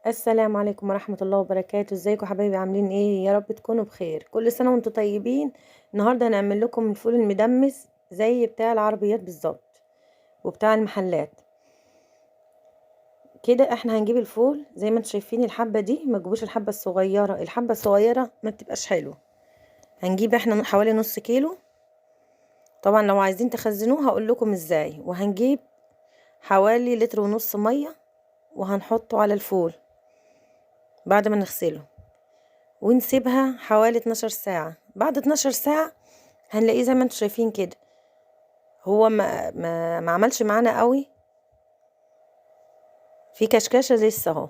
السلام عليكم ورحمة الله وبركاته. ازيكم حبايبي؟ عاملين ايه؟ يا رب تكونوا بخير. كل سنة وانتم طيبين. النهاردة هنعمل لكم الفول المدمس زي بتاع العربيات بالظبط وبتاع المحلات كده. احنا هنجيب الفول زي ما انتم شايفين. الحبة دي ما تجيبوش الحبة الصغيرة، الحبة الصغيرة ما بتبقاش حلوة. هنجيب احنا حوالي نص كيلو. طبعا لو عايزين تخزنوه هقول لكم ازاي. وهنجيب حوالي لتر ونص مية وهنحطه على الفول بعد ما نغسله ونسيبها حوالي 12 ساعة. بعد 12 ساعة هنلاقيه زي ما انتم شايفين كده. هو ما عملش معانا قوي، في كشكاشة لسه اهو.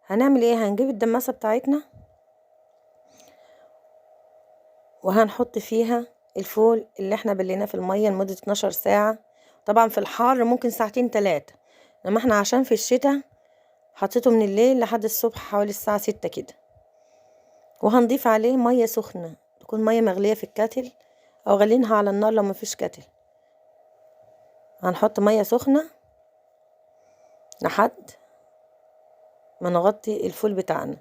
هنعمل ايه؟ هنجيب الدماسة بتاعتنا وهنحط فيها الفول اللي احنا بليناه في المية لمدة 12 ساعة. طبعا في الحر ممكن ساعتين 3، انما احنا عشان في الشتاء حطيته من الليل لحد الصبح حوالي الساعة 6 كده. وهنضيف عليه مية سخنة، تكون مية مغلية في الكاتل او غلينها على النار لو مفيش كاتل. هنحط مية سخنة لحد ما نغطي الفول بتاعنا.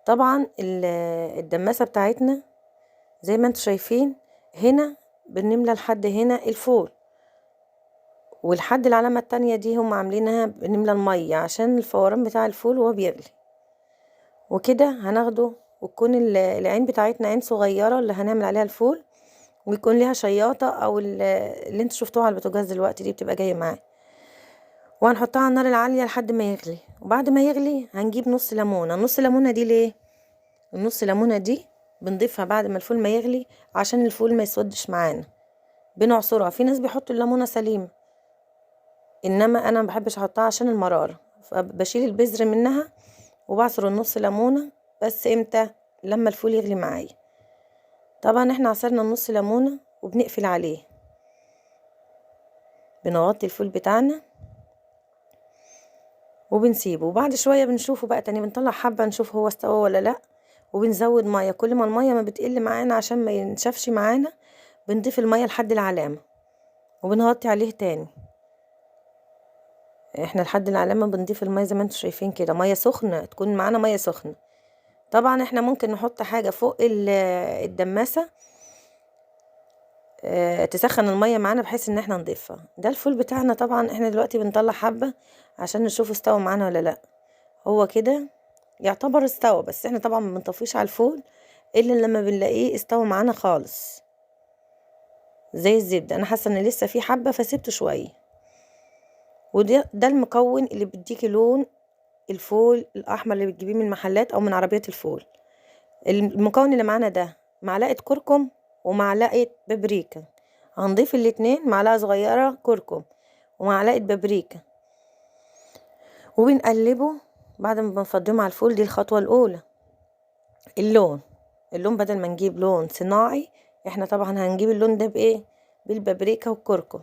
طبعا الدماسة بتاعتنا زي ما انتم شايفين هنا بنملى لحد هنا الفول، والحد العلامة التانية دي هم عاملينها بنملى المية عشان الفوران بتاع الفول وهو بيغلي. وكده هناخده، وتكون العين بتاعتنا عين صغيرة اللي هنعمل عليها الفول، ويكون ليها شياطة او اللي انتوا شفتوها على البوتاجاز دلوقتي دي بتبقى جاية معاه. وهنحطها على النار العالية لحد ما يغلي. وبعد ما يغلي هنجيب نص ليمونة. نص ليمونة دي ليه؟ النص ليمونة دي بنضيفها بعد ما الفول ما يغلي عشان الفول ما يسودش معانا. بنعصرها. في ناس بيحطوا الليمونة سليمة، انما انا ما بحبش احطها عشان المرارة، فبشيل البذر منها وبعصر النص ليمونة. بس امتى؟ لما الفول يغلي معايا. طبعا احنا عصرنا النص ليمونة وبنقفل عليه، بنغطي الفول بتاعنا وبنسيبه. وبعد شوية بنشوفه بقى تاني، بنطلع حبة نشوف هو استوى ولا لا. وبنزود مية كل ما المية ما بتقل معانا عشان ما ينشفش معانا. بنضيف المية لحد العلامة وبنغطي عليه تاني. احنا لحد العلامة بنضيف المية زي ما انتم شايفين كده، مية سخنة، تكون معانا مية سخنة. طبعا احنا ممكن نحط حاجة فوق الدماسة تسخن المية معانا بحيث ان احنا نضيفها. ده الفول بتاعنا. طبعا احنا دلوقتي بنطلع حبة عشان نشوف استوى معانا ولا لا. هو كده يعتبر استوى، بس احنا طبعا ما بنطفيش على الفول الا لما بنلاقيه استوى معانا خالص زي الزبدة. انا حاسة ان لسه في حبة فسيبته شوية. وده المكون اللي بيديكي لون الفول الاحمر اللي بتجيبيه من المحلات او من عربية الفول. المكون اللي معانا ده معلقة كركم ومعلقة بابريكا. هنضيف الاتنين، معلقة صغيرة كركم ومعلقة بابريكا، وبنقلبه بعد ما بنفضيهم على الفول. دي الخطوة الأولى. اللون بدل ما نجيب لون صناعي، احنا طبعا هنجيب اللون ده بإيه؟ بالبابريكا والكركم،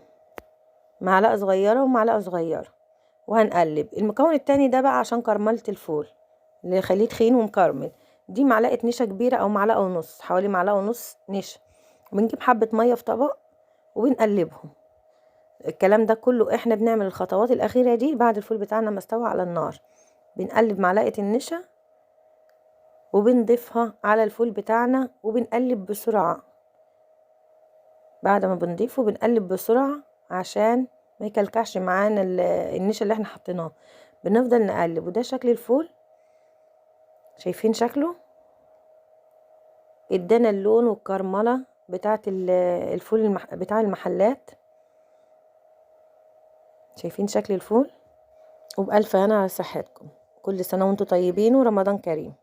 معلقة صغيرة ومعلقة صغيرة. وهنقلب. المكون التاني ده بقى عشان كرملة الفول اللي يخليه تخين ومكرمل. دي معلقة نشا كبيرة او معلقة ونص، حوالي معلقة ونص نشا. بنجيب حبة مية في طبق وبنقلبهم. الكلام ده كله احنا بنعمل الخطوات الأخيرة دي بعد الفول بتاعنا ما استوى على النار. بنقلب معلقة النشا وبنضيفها على الفول بتاعنا وبنقلب بسرعة. بعد ما بنضيفه بنقلب بسرعة عشان ما يكلكعش معانا النشا اللي احنا حطيناه. بنفضل نقلب. وده شكل الفول. شايفين شكله؟ ادانا اللون والكرملة بتاعت الفول بتاع المحلات. شايفين شكل الفول؟ وبألف هنا على صحتكم. كل سنة وانتم طيبين ورمضان كريم.